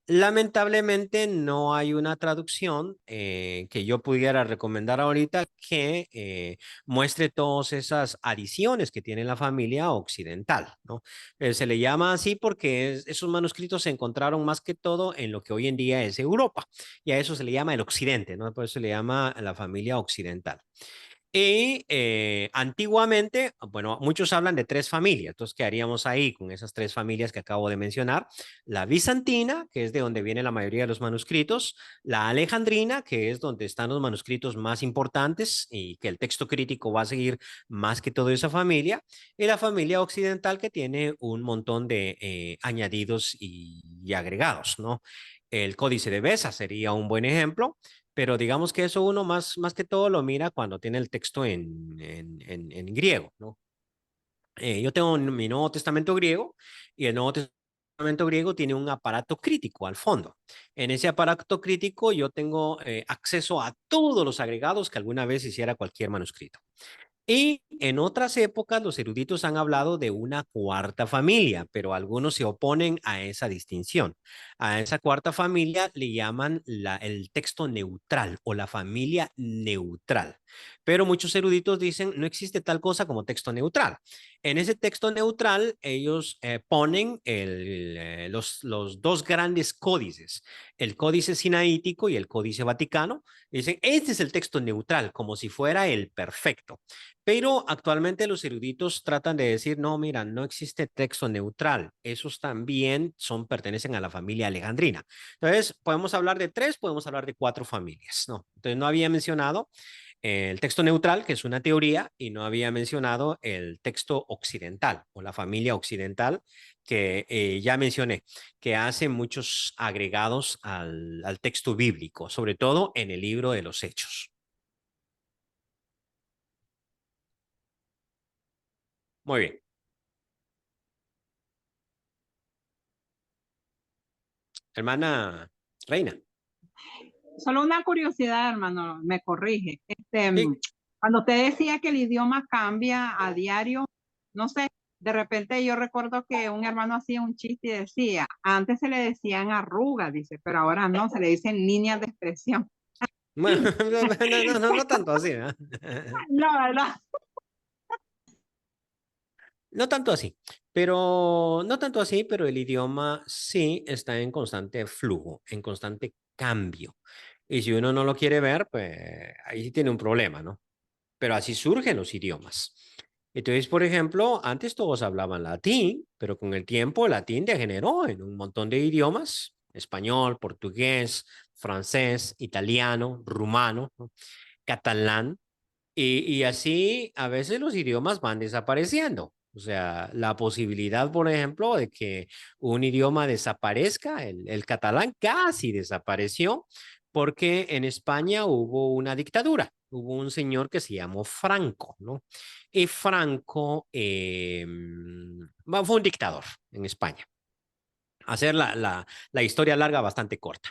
Lamentablemente no hay una traducción que yo pudiera recomendar ahorita que muestre todas esas adiciones que tiene la familia occidental, ¿no? Se le llama así porque esos manuscritos se encontraron más que todo en lo que hoy en día es Europa y a eso se le llama el occidente, ¿no? Por eso se le llama la familia occidental. Y antiguamente, bueno, muchos hablan de tres familias. Entonces, ¿qué haríamos ahí con esas tres familias que acabo de mencionar? La bizantina, que es de donde viene la mayoría de los manuscritos, la alejandrina, que es donde están los manuscritos más importantes y que el texto crítico va a seguir más que toda esa familia, y la familia occidental, que tiene un montón de añadidos y agregados, ¿no? El Códice de Beza sería un buen ejemplo, pero digamos que eso uno más que todo lo mira cuando tiene el texto en griego, ¿no? Yo tengo mi Nuevo Testamento griego y el Nuevo Testamento griego tiene un aparato crítico al fondo. En ese aparato crítico yo tengo acceso a todos los agregados que alguna vez hiciera cualquier manuscrito. Y en otras épocas los eruditos han hablado de una cuarta familia, pero algunos se oponen a esa distinción. A esa cuarta familia le llaman el texto neutral o la familia neutral. Pero muchos eruditos dicen no existe tal cosa como texto neutral. En ese texto neutral ellos ponen los dos grandes códices, el códice sinaítico y el códice vaticano. Dicen, este es el texto neutral, como si fuera el perfecto. Pero actualmente los eruditos tratan de decir, no, mira, no existe texto neutral. Esos también pertenecen a la familia alejandrina. Entonces, podemos hablar de tres, podemos hablar de cuatro familias, ¿no? Entonces, no había mencionado el texto neutral, que es una teoría, y no había mencionado el texto occidental o la familia occidental, que ya mencioné, que hace muchos agregados al texto bíblico, sobre todo en el libro de los Hechos. Muy bien. Hermana Reina. Solo una curiosidad, hermano, me corrige. Sí. Cuando usted decía que el idioma cambia a diario, no sé, de repente yo recuerdo que un hermano hacía un chiste y decía, antes se le decían arrugas, dice, pero ahora no, se le dicen líneas de expresión. Bueno, no tanto así, ¿eh? No, ¿verdad? No tanto así, pero no tanto así, pero el idioma sí está en constante flujo, en constante cambio. Y si uno no lo quiere ver, pues ahí sí tiene un problema, ¿no? Pero así surgen los idiomas. Entonces, por ejemplo, antes todos hablaban latín, pero con el tiempo el latín degeneró en un montón de idiomas, español, portugués, francés, italiano, rumano, ¿no? Catalán, y así a veces los idiomas van desapareciendo. O sea, la posibilidad, por ejemplo, de que un idioma desaparezca, el catalán casi desapareció porque en España hubo una dictadura. Hubo un señor que se llamó Franco, ¿no? Y Franco fue un dictador en España. Hacer la historia larga bastante corta.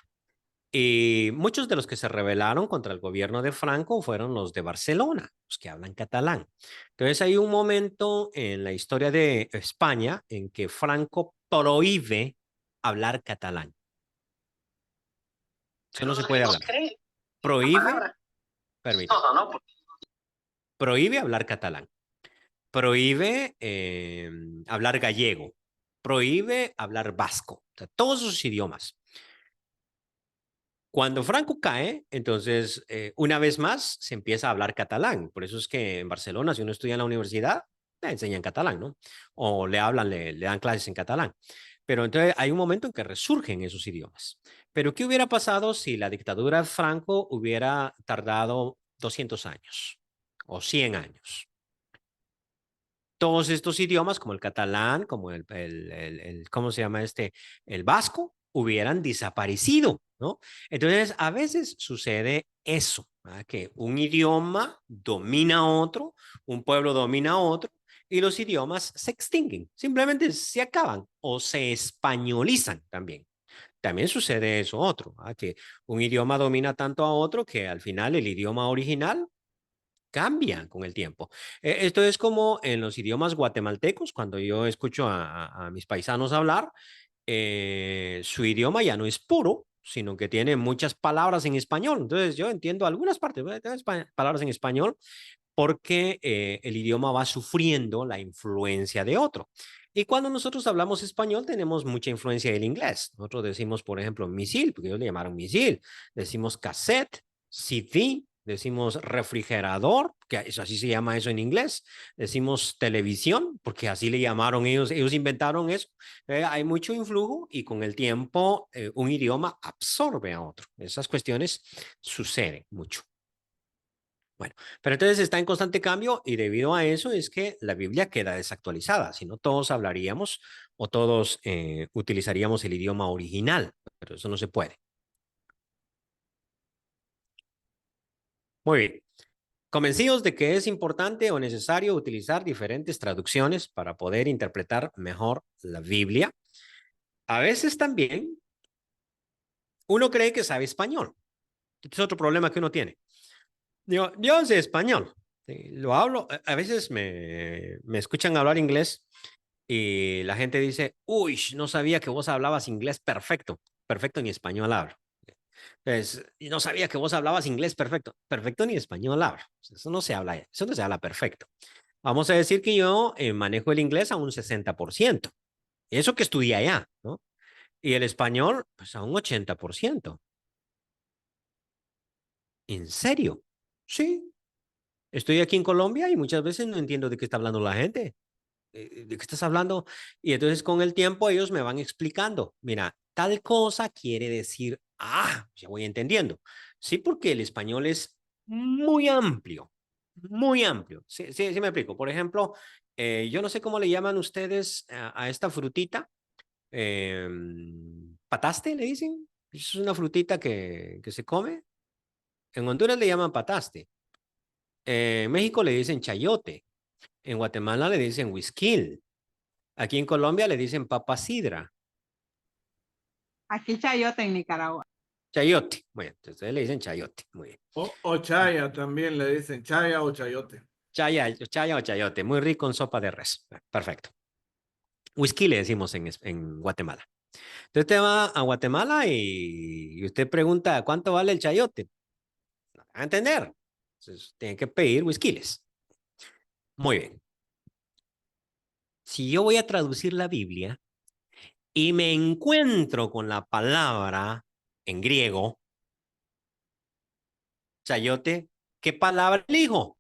Y muchos de los que se rebelaron contra el gobierno de Franco fueron los de Barcelona, los que hablan catalán. Entonces hay un momento en la historia de España en que Franco prohíbe hablar catalán. Eso no se puede hablar. Prohíbe, permítame, prohíbe hablar catalán. Prohíbe hablar gallego. Prohíbe hablar vasco. O sea, todos esos idiomas. Cuando Franco cae, entonces, una vez más, se empieza a hablar catalán. Por eso es que en Barcelona, si uno estudia en la universidad, le enseñan catalán, ¿no? O le hablan, le dan clases en catalán. Pero entonces hay un momento en que resurgen esos idiomas. Pero ¿qué hubiera pasado si la dictadura de Franco hubiera tardado 200 años o 100 años? Todos estos idiomas, como el catalán, como ¿cómo se llama este? El vasco, hubieran desaparecido, ¿no? Entonces, a veces sucede eso, ¿verdad? Que un idioma domina a otro, un pueblo domina a otro, y los idiomas se extinguen, simplemente se acaban o se españolizan también. También sucede eso otro, ¿verdad? Que un idioma domina tanto a otro que al final el idioma original cambian con el tiempo. Esto es como en los idiomas guatemaltecos, cuando yo escucho a mis paisanos hablar, su idioma ya no es puro, sino que tiene muchas palabras en español. Entonces yo entiendo algunas partes, palabras en español, porque el idioma va sufriendo la influencia de otro. Y cuando nosotros hablamos español, tenemos mucha influencia del inglés. Nosotros decimos, por ejemplo, misil, porque ellos le llamaron misil. Decimos cassette, CD, decimos refrigerador, que eso, así se llama eso en inglés, decimos televisión, porque así le llamaron ellos inventaron eso. Hay mucho influjo y con el tiempo un idioma absorbe a otro. Esas cuestiones suceden mucho. Bueno, pero entonces está en constante cambio y debido a eso es que la Biblia queda desactualizada, si no todos hablaríamos o todos utilizaríamos el idioma original, pero eso no se puede. Muy bien. Convencidos de que es importante o necesario utilizar diferentes traducciones para poder interpretar mejor la Biblia, a veces también uno cree que sabe español. Este es otro problema que uno tiene. Yo sé español, sí, lo hablo, a veces me escuchan hablar inglés y la gente dice, uy, no sabía que vos hablabas inglés perfecto. Perfecto ni español hablo. Y no sabía que vos hablabas inglés perfecto. Perfecto ni español hablo. Eso no se habla perfecto. Vamos a decir que yo manejo el inglés a un 60%. Eso que estudié allá, ¿no? Y el español, pues a un 80%. ¿En serio? Sí. Estoy aquí en Colombia y muchas veces no entiendo de qué está hablando la gente. ¿De qué estás hablando? Y entonces con el tiempo ellos me van explicando, mira, tal cosa quiere decir, ya voy entendiendo. Sí, porque el español es muy amplio, muy amplio. Sí, sí, sí me explico. Por ejemplo, yo no sé cómo le llaman ustedes a esta frutita. Eh, ¿Pataste le dicen? Es una frutita que se come. En Honduras le llaman pataste. En México le dicen chayote. En Guatemala le dicen whisky. Aquí en Colombia le dicen papa sidra, Aquí chayote en Nicaragua. chayote. Bueno, entonces ustedes le dicen chayote. Muy bien. O chaya también le dicen, chaya o chayote. Chaya o chayote, muy rico en sopa de res. Perfecto. Whisky le decimos en Guatemala. Entonces usted va a Guatemala y usted pregunta, ¿cuánto vale el chayote? No va a entender. Entonces tiene que pedir whiskyles. Muy bien. Si yo voy a traducir la Biblia y me encuentro con la palabra en griego, chayote, ¿qué palabra elijo?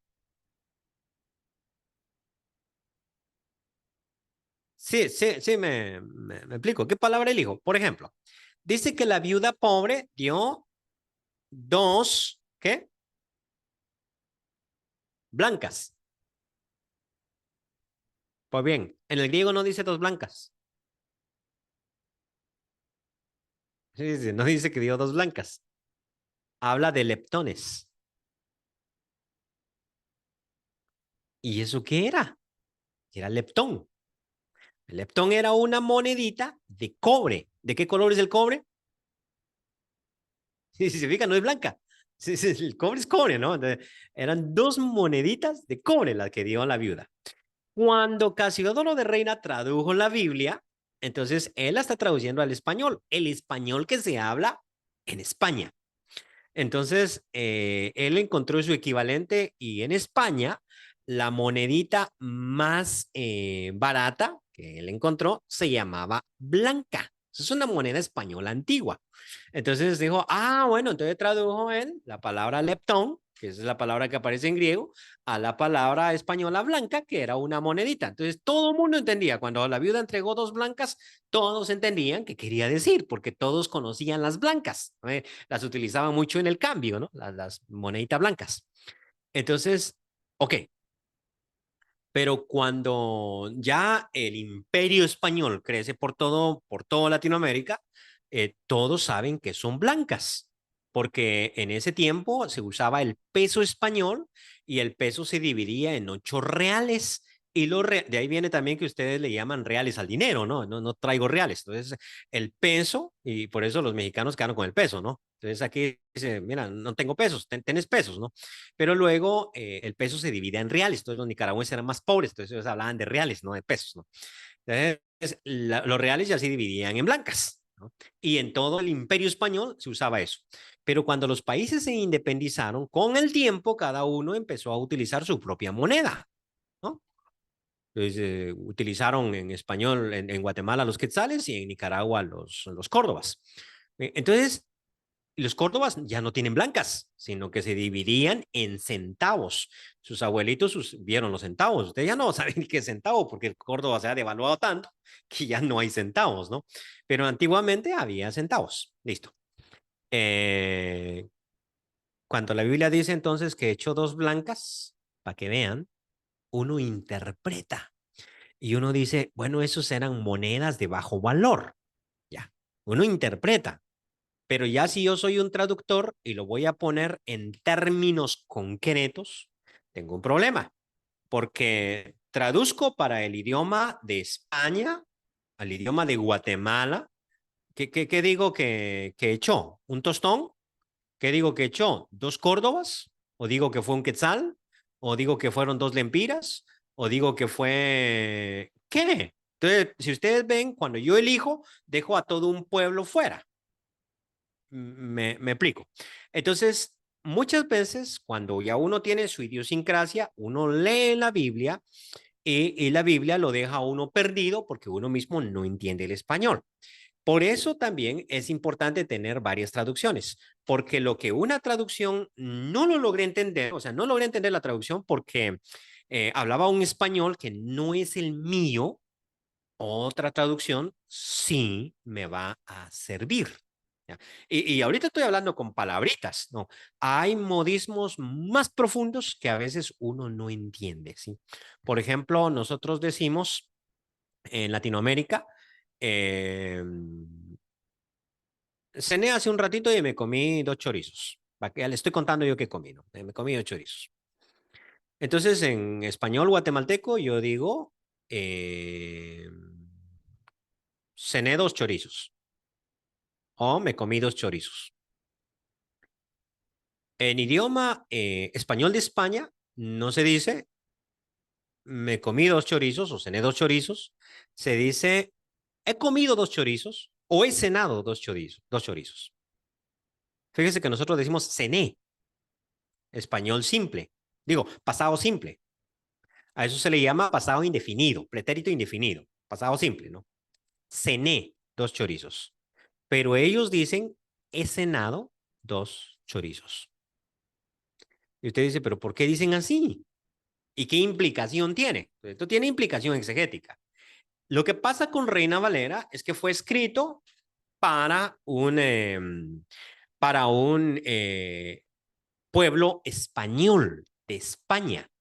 Sí, sí, sí, me explico. ¿Qué palabra elijo? Por ejemplo, dice que la viuda pobre dio dos, ¿qué? Blancas. Pues bien, en el griego no dice dos blancas. Sí, sí, no dice que dio dos blancas. Habla de leptones. ¿Y eso qué era? Era leptón. El leptón era una monedita de cobre. ¿De qué color es el cobre? Sí, si se fija, no es blanca. Sí, sí, el cobre es cobre, ¿no? Entonces, eran dos moneditas de cobre las que dio la viuda. Cuando Casiodoro de Reina tradujo la Biblia, entonces él la está traduciendo al español, el español que se habla en España. Entonces, él encontró su equivalente y en España, la monedita más barata que él encontró se llamaba blanca. Es una moneda española antigua. Entonces dijo, bueno, entonces tradujo él la palabra leptón, que es la palabra que aparece en griego, a la palabra española blanca, que era una monedita. Entonces todo el mundo entendía. Cuando la viuda entregó dos blancas, todos entendían qué quería decir, porque todos conocían las blancas. Las utilizaban mucho en el cambio, ¿no? Las moneditas blancas. Entonces, ok, pero cuando ya el imperio español crece por todo Latinoamérica, todos saben que son blancas, porque en ese tiempo se usaba el peso español y el peso se dividía en 8 reales. Y de ahí viene también que ustedes le llaman reales al dinero, ¿no? No traigo reales. Entonces, el peso, y por eso los mexicanos quedaron con el peso, ¿no? Entonces aquí dice, mira, no tengo pesos, tenés pesos, ¿no? Pero luego el peso se divide en reales, entonces los nicaragüenses eran más pobres, entonces ellos hablaban de reales, no de pesos, ¿no? Entonces, los reales ya se dividían en blancas, ¿no? Y en todo el imperio español se usaba eso. Pero cuando los países se independizaron, con el tiempo cada uno empezó a utilizar su propia moneda, ¿no? Entonces, utilizaron en español en Guatemala los quetzales y en Nicaragua los córdobas. Entonces, Y los córdobas ya no tienen blancas, sino que se dividían en centavos. Sus abuelitos vieron los centavos. Ustedes ya no saben ni qué es centavo porque el Córdoba se ha devaluado tanto que ya no hay centavos, ¿no? Pero antiguamente había centavos. Listo. Cuando la Biblia dice entonces que echó dos blancas, para que vean, uno interpreta y uno dice, bueno, esos eran monedas de bajo valor. Ya, uno interpreta. Pero ya si yo soy un traductor y lo voy a poner en términos concretos, tengo un problema, porque traduzco para el idioma de España, al idioma de Guatemala. ¿Qué digo que echó? ¿Un tostón? ¿Qué digo que echó? ¿Dos córdobas? ¿O digo que fue un quetzal? ¿O digo que fueron dos lempiras? ¿O digo que fue... ¿Qué? Entonces, si ustedes ven, cuando yo elijo, dejo a todo un pueblo fuera. Me explico. Entonces, muchas veces cuando ya uno tiene su idiosincrasia, uno lee la Biblia y la Biblia lo deja a uno perdido porque uno mismo no entiende el español. Por eso también es importante tener varias traducciones, porque lo que una traducción no lo logré entender, o sea, no logré entender la traducción porque hablaba un español que no es el mío, otra traducción sí me va a servir. ¿Ya? Y ahorita estoy hablando con palabritas, ¿no? Hay modismos más profundos que a veces uno no entiende, ¿sí? Por ejemplo, nosotros decimos en Latinoamérica, cené hace un ratito y me comí dos chorizos. Ya le estoy contando yo qué comí, ¿no? Me comí dos chorizos. Entonces, en español guatemalteco, yo digo, eh, cené dos chorizos o me comí dos chorizos. En idioma español de España, no se dice me comí dos chorizos o cené dos chorizos. Se dice he comido dos chorizos o he cenado dos chorizos. Dos chorizos. Fíjese que nosotros decimos cené, español simple. Digo, pasado simple. A eso se le llama pasado indefinido, pretérito indefinido, pasado simple, ¿no? Cené dos chorizos. Pero ellos dicen, he cenado dos chorizos. Y usted dice, pero ¿por qué dicen así? ¿Y qué implicación tiene? Esto tiene implicación exegética. Lo que pasa con Reina Valera es que fue escrito para un pueblo español de España.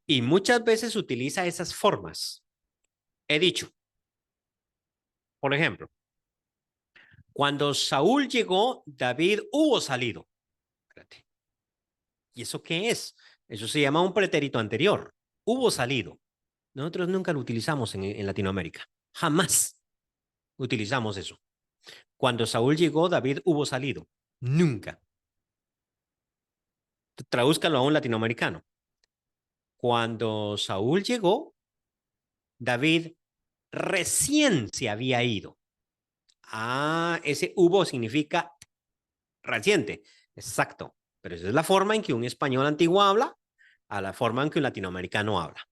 Y muchas veces utiliza esas formas. He dicho, por ejemplo, cuando Saúl llegó, David hubo salido. Espérate. ¿Y eso qué es? Eso se llama un pretérito anterior. Hubo salido. Nosotros nunca lo utilizamos en Latinoamérica. Jamás utilizamos eso. Cuando Saúl llegó, David hubo salido. Nunca. Tradúzcalo a un latinoamericano. Cuando Saúl llegó, David recién se había ido. Ah, ese hubo significa reciente. Exacto. Pero esa es la forma en que un español antiguo habla a la forma en que un latinoamericano habla.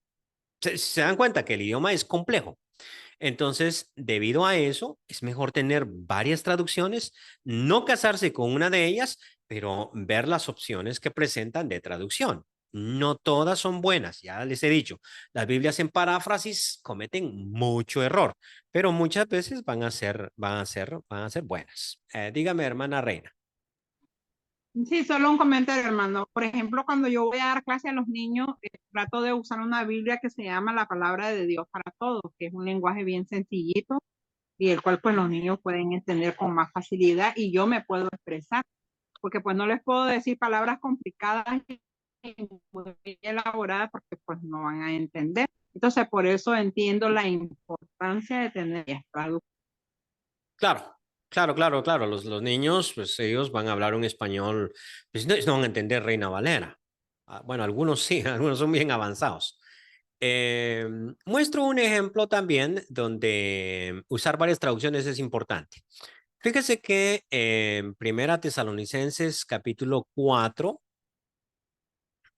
Se dan cuenta que el idioma es complejo. Entonces, debido a eso, es mejor tener varias traducciones, no casarse con una de ellas, pero ver las opciones que presentan de traducción. No todas son buenas, ya les he dicho. Las Biblias en paráfrasis cometen mucho error, pero muchas veces van a ser buenas. Dígame, hermana Reina. Sí, solo un comentario, hermano. Por ejemplo, cuando yo voy a dar clase a los niños, trato de usar una Biblia que se llama la Palabra de Dios para Todos, que es un lenguaje bien sencillito y el cual pues los niños pueden entender con más facilidad y yo me puedo expresar, porque pues no les puedo decir palabras complicadas y muy elaboradas porque pues no van a entender. Entonces, por eso entiendo la importancia de tener traducción. Claro, claro. Los niños, pues ellos van a hablar un español, pues no van a entender Reina Valera. Bueno, algunos sí, algunos son bien avanzados. Eh, Muestro un ejemplo también donde usar varias traducciones es importante. Fíjese que en Primera Tesalonicenses capítulo 4,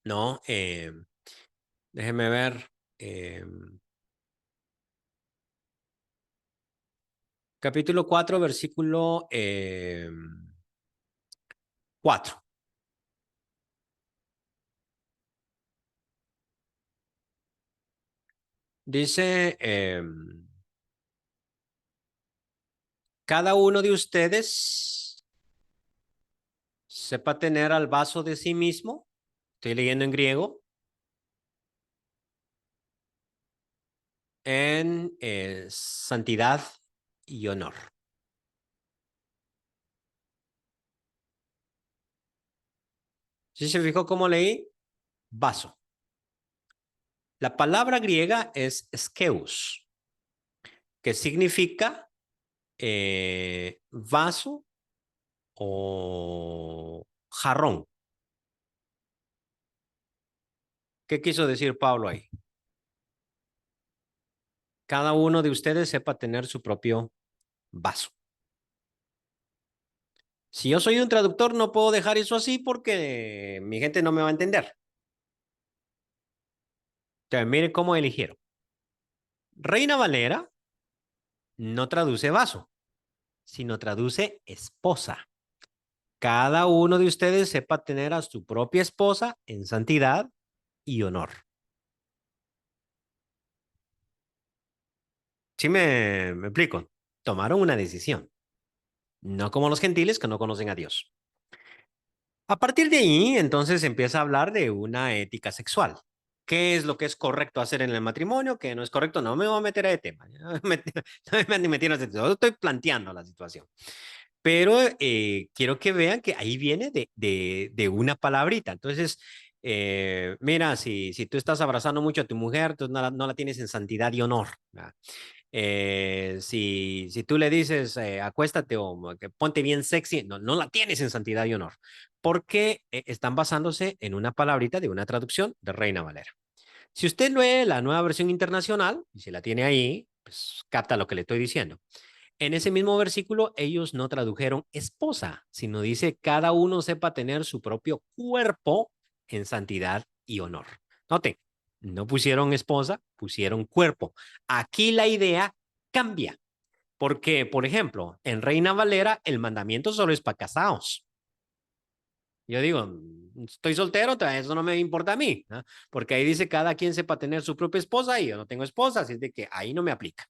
¿no? Déjeme ver. eh, Capítulo 4, versículo 4. Dice, cada uno de ustedes sepa tener al vaso de sí mismo. Estoy leyendo en griego. En santidad y honor. ¿Sí se fijó cómo leí? Vaso. La palabra griega es skeus, que significa vaso o jarrón. ¿Qué quiso decir Pablo ahí? Cada uno de ustedes sepa tener su propio vaso. Si yo soy un traductor, no puedo dejar eso así porque mi gente no me va a entender. Entonces, miren cómo eligieron. Reina Valera no traduce vaso, sino traduce esposa. Cada uno de ustedes sepa tener a su propia esposa en santidad y honor. ¿Sí me explico? Tomaron una decisión, no como los gentiles que no conocen a Dios. A partir de ahí, entonces empieza a hablar de una ética sexual. ¿Qué es lo que es correcto hacer en el matrimonio? ¿Qué no es correcto? No me voy a meter a ese tema. No me metieron a ese tema. Estoy planteando la situación. Pero quiero que vean que ahí viene de una palabrita. Entonces, mira, si tú estás abrazando mucho a tu mujer, tú no la tienes en santidad y honor. Si tú le dices, acuéstate o que ponte bien sexy, no la tienes en santidad y honor. Porque están basándose en una palabrita de una traducción de Reina Valera. Si usted lee la nueva versión internacional, y si la tiene ahí, pues capta lo que le estoy diciendo. En ese mismo versículo, ellos no tradujeron esposa, sino dice cada uno sepa tener su propio cuerpo en santidad y honor. Noten, no pusieron esposa, pusieron cuerpo. Aquí la idea cambia, porque, por ejemplo, en Reina Valera el mandamiento solo es para casados. Yo digo, estoy soltero, eso no me importa a mí, ¿no? Porque ahí dice cada quien sepa tener su propia esposa y yo no tengo esposa, así de que ahí no me aplica.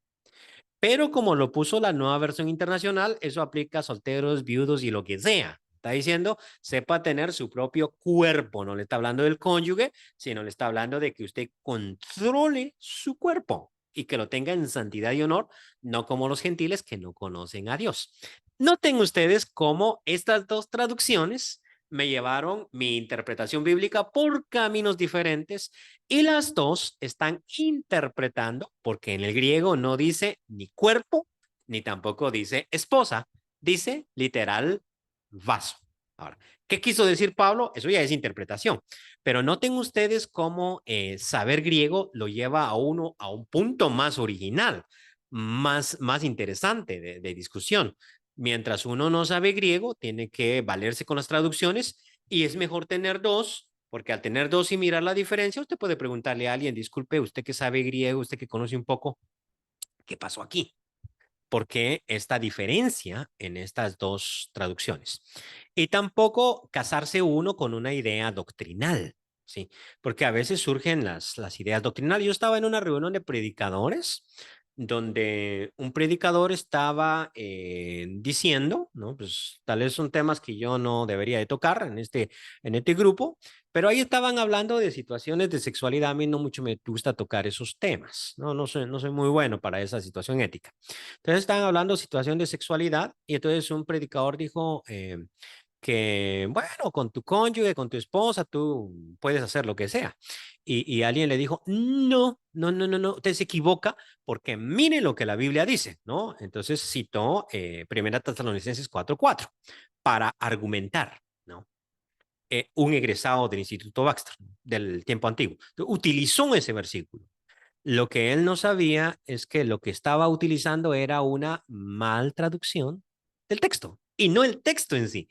Pero como lo puso la nueva versión internacional, eso aplica a solteros, viudos y lo que sea. Está diciendo, sepa tener su propio cuerpo. No le está hablando del cónyuge, sino le está hablando de que usted controle su cuerpo y que lo tenga en santidad y honor, no como los gentiles que no conocen a Dios. Noten ustedes cómo estas dos traducciones me llevaron mi interpretación bíblica por caminos diferentes y las dos están interpretando, porque en el griego no dice ni cuerpo, ni tampoco dice esposa, dice literal vaso. Ahora, ¿qué quiso decir Pablo? Eso ya es interpretación. Pero noten ustedes cómo saber griego lo lleva a uno a un punto más original, más interesante de discusión. Mientras uno no sabe griego, tiene que valerse con las traducciones y es mejor tener dos, porque al tener dos y mirar la diferencia, usted puede preguntarle a alguien, disculpe, usted que sabe griego, usted que conoce un poco, ¿qué pasó aquí? ¿Por qué esta diferencia en estas dos traducciones? Y tampoco casarse uno con una idea doctrinal, ¿sí? Porque a veces surgen las ideas doctrinales. Yo estaba en una reunión de predicadores donde un predicador estaba diciendo, ¿no? Pues tal vez son temas que yo no debería de tocar en este grupo, pero ahí estaban hablando de situaciones de sexualidad. A mí no mucho me gusta tocar esos temas, ¿no? No soy muy bueno para esa situación ética. Entonces estaban hablando de situación de sexualidad y entonces un predicador dijo que, bueno, con tu cónyuge, con tu esposa, tú puedes hacer lo que sea. Y alguien le dijo, no, usted se equivoca porque mire lo que la Biblia dice, ¿no? Entonces citó 1 Tesalonicenses 4:4 para argumentar, ¿no? Un egresado del Instituto Baxter del tiempo antiguo. Utilizó ese versículo. Lo que él no sabía es que lo que estaba utilizando era una mal traducción del texto y no el texto en sí.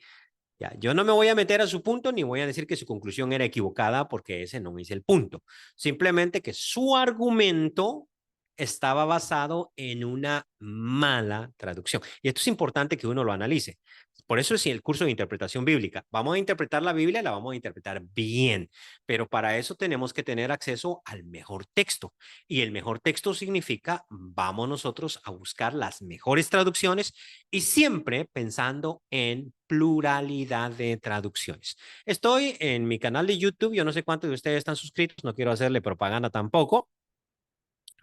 Ya, yo no me voy a meter a su punto ni voy a decir que su conclusión era equivocada porque ese no es el punto. Simplemente que su argumento estaba basado en una mala traducción. Y esto es importante que uno lo analice. Por eso es el curso de interpretación bíblica. Vamos a interpretar la Biblia, la vamos a interpretar bien, pero para eso tenemos que tener acceso al mejor texto. Y el mejor texto significa, vamos nosotros a buscar las mejores traducciones y siempre pensando en pluralidad de traducciones. Estoy en mi canal de YouTube, yo no sé cuántos de ustedes están suscritos, no quiero hacerle propaganda tampoco,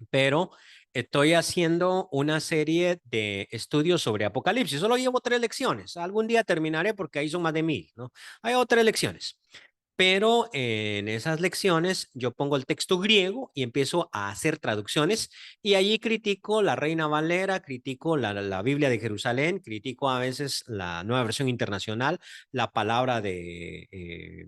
pero estoy haciendo una serie de estudios sobre Apocalipsis. Solo llevo 3 lecciones. Algún día terminaré porque ahí son más de 1000, ¿no? Hay otras lecciones. Pero en esas lecciones yo pongo el texto griego y empiezo a hacer traducciones y allí critico la Reina Valera, critico la Biblia de Jerusalén, critico a veces la Nueva Versión Internacional, la palabra de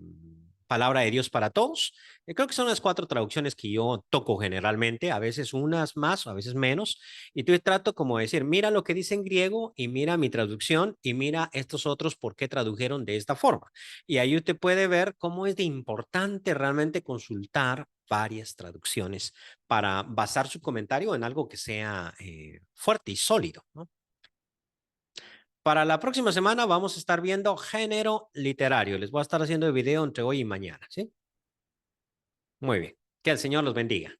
Dios para todos. Creo que son las 4 traducciones que yo toco generalmente, a veces unas más, a veces menos, y tú trato como de decir, mira lo que dice en griego y mira mi traducción y mira estos otros por qué tradujeron de esta forma. Y ahí usted puede ver cómo es de importante realmente consultar varias traducciones para basar su comentario en algo que sea fuerte y sólido, ¿no? Para la próxima semana vamos a estar viendo género literario. Les voy a estar haciendo el video entre hoy y mañana, ¿sí? Muy bien. Que el Señor los bendiga.